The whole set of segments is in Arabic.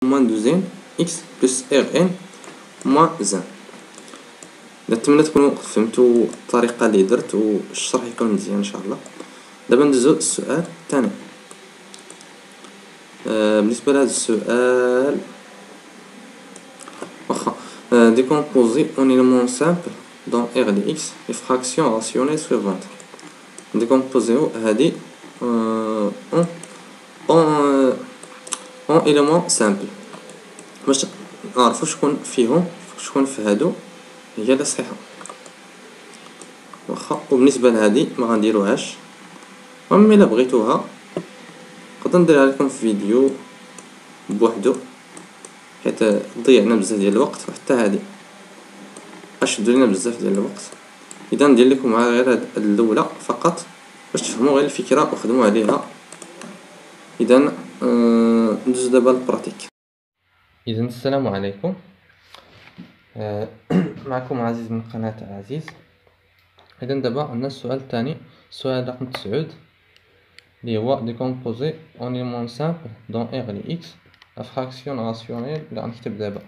موان دوزين إكس بلس إغ إن موان زان. نتمنى تكونوا فهمتوا الطريقة اللي درت والشرح يكون مزيان إن شاء الله. دابا ندوزو للسؤال الثاني. بالنسبة لهذا السؤال واخا décomposer en éléments simples dans R de X les fractions rationnelles suivantes. décomposer هذه en éléments simples باش نعرفو شكون فيهم شكون في هادو هي اللي صحيحة. واخا وبالنسبة لهادي ما غنديروهاش، المهم الا بغيتوها نقدر نديرها لكم في فيديو بوحدو حيت ضيعنا بزاف ديال الوقت، وحتى هادي اشدو لينا بزاف ديال الوقت. اذا ندير لكم مع غير هاد الاولى فقط باش تفهموا غير الفكره وخدموا عليها. اذا ندوز دابا للبراتيك. اذا السلام عليكم، معكم عزيز من قناه عزيز. اذا دابا عندنا السؤال الثاني، السؤال رقم 9 اللي هو décomposer en éléments simples dans R de X la fraction rationnelle اللي غنكتب دابا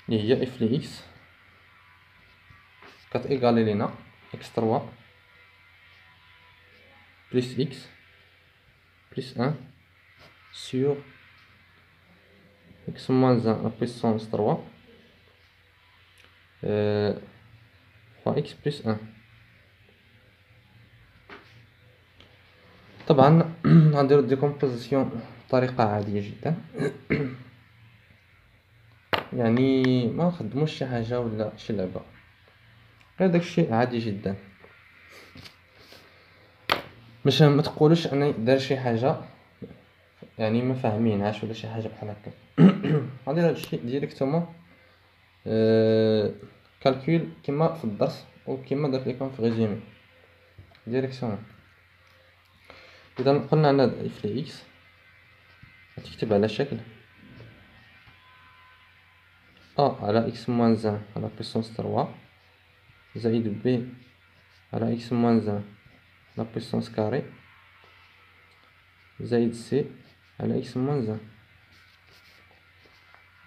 اللي هي f de X كتيكالي لينا x3 plus x plus 1 sur x moins 1 à la puissance 3 fois x plus 1. طبعا غنديرو ديكومبوزيسيون بطريقه عاديه جدا يعني ما نخدموش شي حاجه ولا شي لعبه، غير داكشي عادي جدا باش ما تقولوش انا دار شي حاجه يعني ما فاهمينهاش ولا شي حاجه بحال هكا. غندير هادشي ديريكتومون كالكول كما في الدرس وكما درت لكم في ريزومي ديريكتومون. اذا قلنا عندنا اف ل اكس تكتب على شكل ا على اكس موان 1 على بويسونس 3 زائد بي على اكس موان 1 على بويسونس كاري زائد سي على اكس موان 1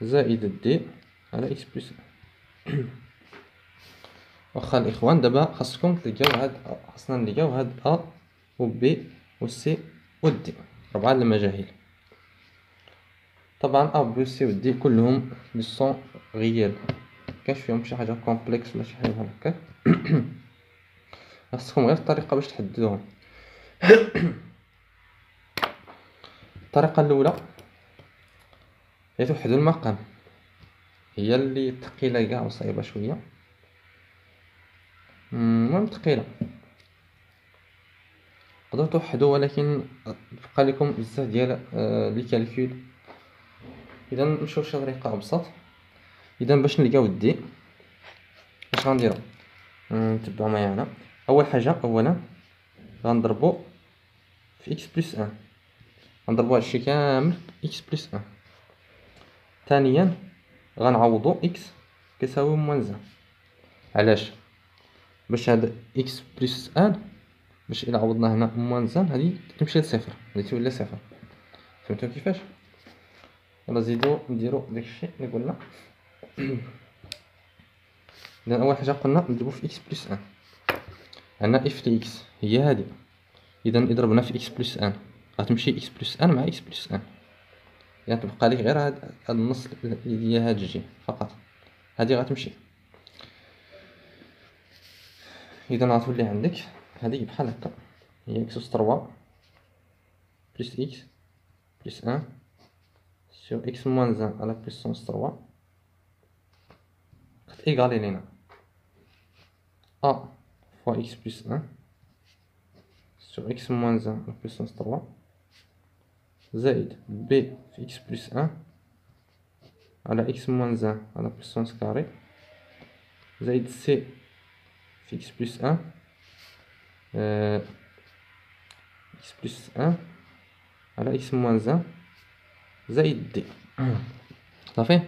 زائد دي على اكس بلس. واخا الاخوان دابا خاصكم تلقاو خاصنا نلقاو هاد ا و بي و سي و دي، 4 المجاهيل. طبعا ا بي و سي و دي كلهم لي سون غيال، مكانش فيهم شي حاجه كومبلكس ولا شي حاجه بحال هكا. خاصكم غير الطريقه باش تحددوهم. الطريقه الاولى هي توحدوا المقام، هي اللي ثقيله كاع وصعيبه شويه. المهم ثقيله تقدروا توحدوا ولكن بقى لكم بزاف ديال لي كالكول. اذا نمشيو لشي طريقه ابسط. اذا باش نلقاو دي اش غنديرو؟ نتبعوا معايا هنا. اول حاجه اولا غنضربوا في اكس بلس 1، غنضربوا هادشي كامل اكس بلس 1. ثانيا غنعوضوا اكس كيساوي موان 1. علاش؟ باش هاد اكس بلس 1 باش الى عوضنا هنا موان 1 هادي تمشي لصفر، هادي تولي صفر. فهمتوا كيفاش؟ يلا زيدو نديرو داكشي اللي قلنا. اذا اول حاجه قلنا نضربو في اكس بلس 1، عندنا اف لي اكس هي هادي. اذا ضربنا في اكس بلس 1 غتمشي اكس بلس 1 مع اكس بلس 1، يعني تبقى لك غير هاد النص اللي هي هاد الجي فقط، هادي غتمشي. اذا غتولي عندك هذه بحال هكا، هي اكس 3 بلس اكس بلس 1 sur x moins 1 à la puissance 3 égalé لينا a fois x plus 1 sur x moins 1 à la puissance 3 زائد b في x plus 1 على x moins 1 à la puissance carré زائد c في x plus 1 x plus 1 على x moins 1 زائد دي. صافي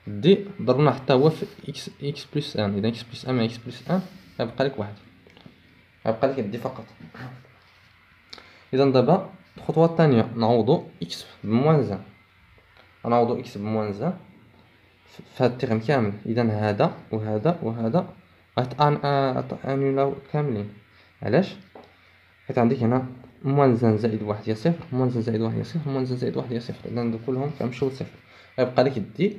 دي ضربنا حتى هو في اكس بلس 1. اذا اكس بلس 1 مع اكس بلس 1 غيبقى لك واحد، غيبقى لك دي فقط. اذا دابا الخطوه الثانيه نعوضوا اكس بموان 1. غنعوضو إكس بموان زان في هاد التيرم كامل. إذا هذا وهذا وهذا غيتأنيولاو كاملين. علاش؟ حيت عندك هنا موان زان زائد واحد هي صفر، موان زان زائد واحد هي صفر، موان زان زائد واحد هي صفر. إذا هادو كلهم كيمشيو لصفر. غيبقى لك دي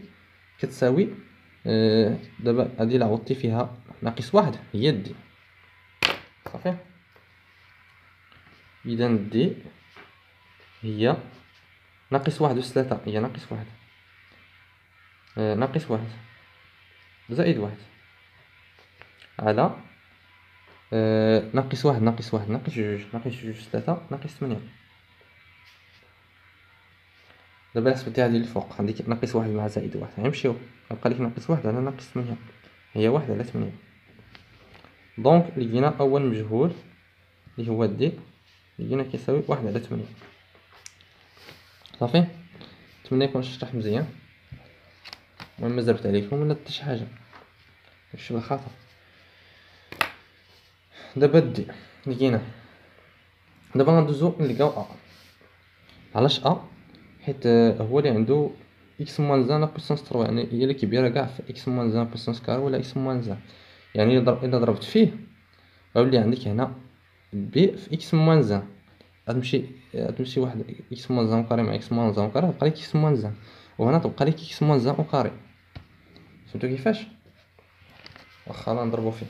كتساوي دابا هادي إلا عوضتي فيها ناقص واحد هي دي. صافي. إذا دي هي ناقص واحد أس تلاتة هي ناقص واحد ناقص واحد زائد واحد على ناقص واحد ناقص واحد ناقص جوج ناقص جوج أس تلاتة ناقص تمنية. دابا حسبتي هادي الفوق عندك ناقص واحد مع زائد واحد غيمشيو، غيبقى لك ناقص واحد على ناقص تمنية هي واحد على تمنية. دونك لقينا أول مجهول اللي هو دي لقينا كيساوي واحد على تمنية. صافي. نتمنى يكون شرح مزيان. المهم ما زربت عليكم ولا درت شي حاجة ماشي بالخطأ. دابا دي لقينا. دابا غندوزو نلقاو علاش حيت هو اللي عنده اكس موان زان بوسونس 3 يعني هي اللي كبيره كاع في اكس موان زان بوسونس كار ولا اكس موان زان. يعني الا ضربت فيه غيولي عندك هنا بي في اكس موان زان غتمشي واحد اكس موان زان كاري مع اكس موان زان كاري تبقى لك اكس موان زان، وهنا تبقى لك اكس موان زان كاري. فهمتوا كيفاش؟ واخا نضربو فيه.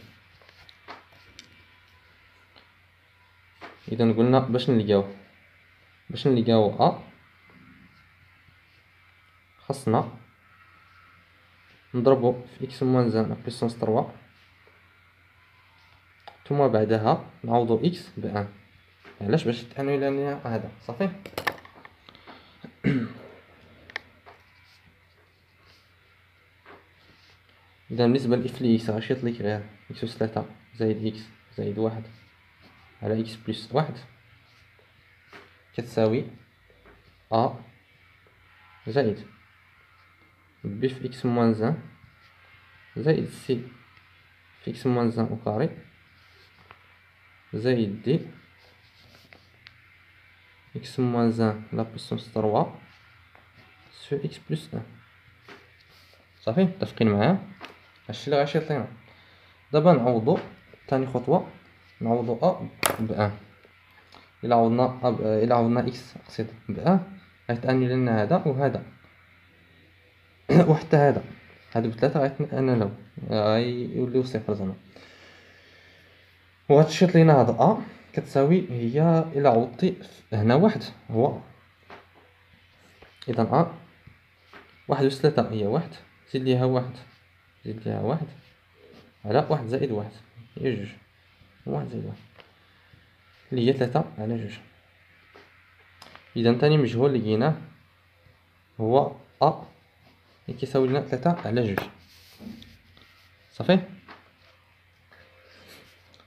اذا قلنا باش نلقاو خاصنا نضربو في اكس موان زان بوسونس 3 ثم بعدها نعوضو اكس بان. علاش؟ باش تانيولا لنا هذا. صافي. اذا بالنسبه لاف لي اكس غنشيط لك غير اكس أس 3 زائد اكس زائد واحد على اكس بلس واحد كتساوي زائد بي في اكس موان زان زائد سي في اكس موان زان او كاري زائد دي اكس موان زان لا بوسونس 3 سو اكس بلس 1. صافي. متفقين معايا؟ هادشي اللي غيشيط لينا. دابا نعوضو ثاني خطوه نعوضو ب1. الا عوضنا اكس اقصد ب1 غيتأني لنا هذا وهذا وحتى هذا هادو بثلاثه غيتأناو غيوليو صفر زعما. وهاد الشيط لينا هذا كتساوي هي الا عوضتي هنا واحد هو اذا واحد أس 3 هي واحد زيد ليها واحد زيد ليها واحد على واحد زائد واحد هي جوج واحد زائد واحد اللي هي 3 على جوج. اذا ثاني مجهول لقيناه هو اللي كيساوي لنا 3 على جوج. صافي.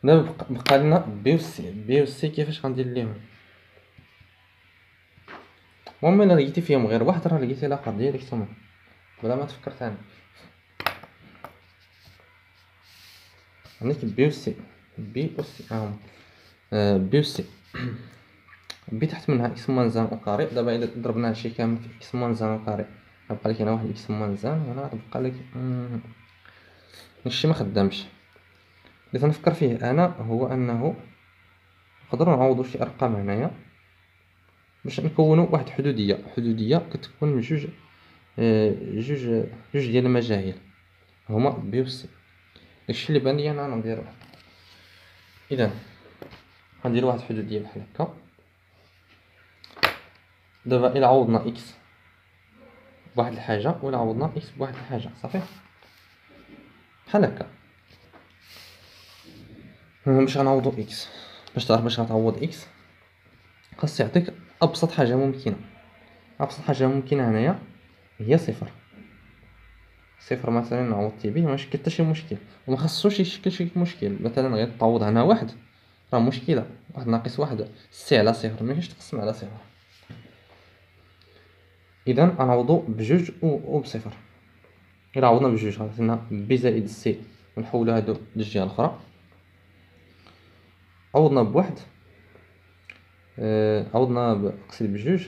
دابا بقى لنا بي و سي كيفاش غندير ليهم. المهم الا لقيتي فيهم غير واحد راه لقيتي لاقه ديريكتومون بلا ما تفكر ثاني. عندك بي و سي بي و سي بي و سي بي تحت منها اكس موان زان او كاري. دابا الا ضربنا هادشي كامل في اكس موان زان او كاري غيبقى لك هنا واحد اكس موان زان وهنا غتبقى لك هادشي ما خدامش. اللي تنفكر فيه انا هو انه نقدروا نعوضوا شي ارقام هنايا باش نكونوا واحد حدوديه كتكون من جوج ديال المجاهيل هما بي و سي. داكشي اللي بان لي انا غنديرو. اذا غندير واحد حدوديه بحال هكا. دابا الا عوضنا اكس بواحد الحاجه ولا عوضنا اكس بواحد الحاجه صافي بحال هكا. باش غنعوضو اكس باش تعرف باش غتعوض اكس خاص يعطيك ابسط حاجه ممكنه. ابسط حاجه ممكنه هنايا هي صفر. صفر مثلا عوضتي به ما شكل حتى شي مشكل وما خاصوش يشكل شي مشكل. مثلا غير تعوض هنا واحد راه مشكله واحد ناقص واحد سي على صفر ماشي تقسم على صفر. اذا غنعوضو بجوج و بصفر. الا عوضنا بجوج غتعطينا بي زائد سي ونحولو هادو للجهه الاخرى. عوضنا بواحد عوضنا اقصد بجوج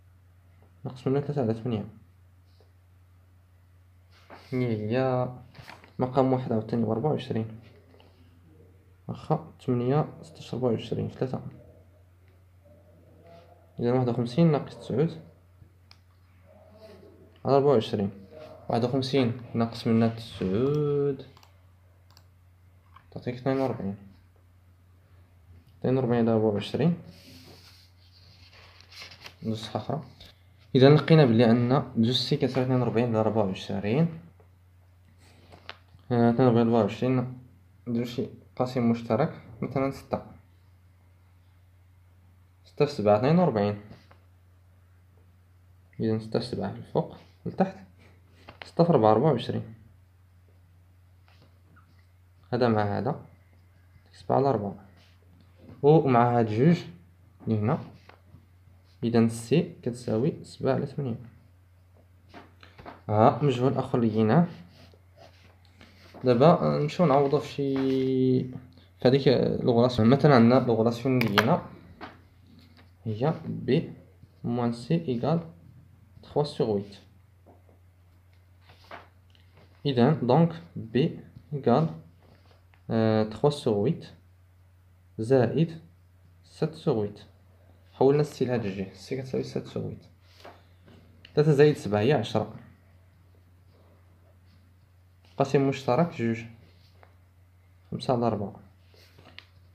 ناقص منها 3/8 هي مقام 1 عاوتاني ب24 واخا 8 16 24 في 3. إذا 51 ناقص 9 على 24. 51 ناقص منها 9 تعطيك 42. 42 على 24 ندوز صفحة أخرى. إذا لقينا بلي عندنا جوج سي كتساوي 42 على 24. 42 على 24 نديرو شي قاسم مشترك، مثلا 6 في 7 42. إذا 6 في 7 في الفوق لتحت، 6 في 4 24. هذا مع هذا 7 على 4 ومع هاد جوج اللي هنا. إذا سي كتساوي 7 على 8. مجهول آخر لقيناه. دابا نمشيو نعوضو في هاديك لوغلاسيون. مثلا عندنا لوغلاسيون اللي لقينا هي بي موان سي إيكال 3 sur 8. إذا دونك بي إيكال 3 sur 8 زائد 7 sur 8. حولنا السي لهاد الجهة، السي كتساوي 7 sur 8. 3 زائد 7 هي 10. قاسم مشترك جوج، 5 على 4.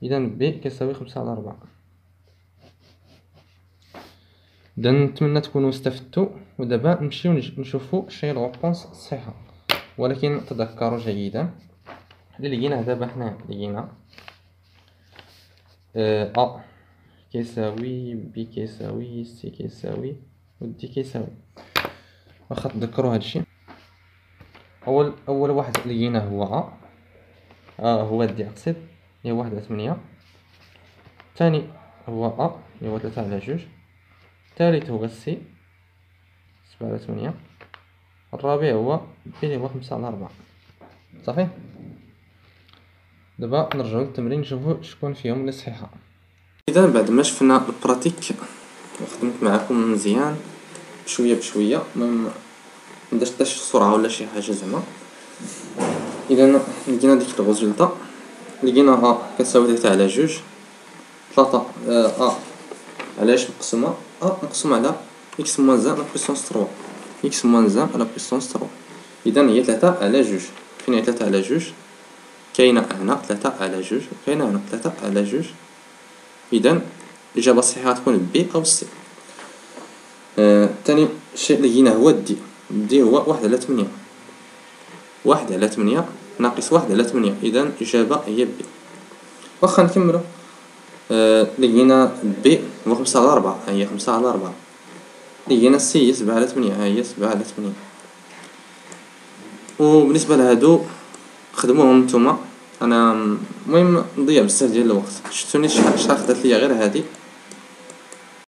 إذا بي كيساوي 5 على 4. إذا نتمنى تكونوا استفدتوا، ودابا نمشيو نشوفوا شنو هي الغوبونس الصحيحة. ولكن تذكروا جيدا اللي لقيناه دابا حنا لقينا أ كيساوي بي كيساوي سي كيساوي ودي كيساوي. واخا تذكروا هادشي. أول واحد لقيناه هو هو دي أقصد هي 1 على 8. الثاني هو اللي هو 3 على 2. الثالث هو سي 7 على 8. الرابع هو بي اللي هو 5 على 4. صافي. دابا نرجعو للتمرين نشوفو شكون فيهم اللي صحيحة. إذا بعد ما شفنا البراتيك وخدمت معكم مزيان بشوية بشوية، مندرتش بسرعة ولا شي حاجة زعما. إذا لقينا ديك الريزولطا، لقينا كتساوي 3 على 2. 3 علاش مقسومة مقسومة على إكس موان زان لا بويسونس 3. إكس موان زان لا بويسونس 3. إذا هي 3 على 2. فين هي 3 على 2؟ كاينة هنا 3 على 2 وكاينة هنا 3 على 2. إذا الإجابة الصحيحة تكون بي أو سي. تاني شيء لقيناه هو دي هو 1 على 8. 1 على 8 ناقص 1 على 8. إذا الإجابة هي بي. واخا نكملو. لقينا بي هو 5 على 4. هي 5 على 4. لقينا سي 7 على 8. هي 7 على 8. وبالنسبة لهادو خدموهم نتوما. انا المهم نضيع بزاف ديال الوقت. شفتوني شحال خدات ليا غير هادي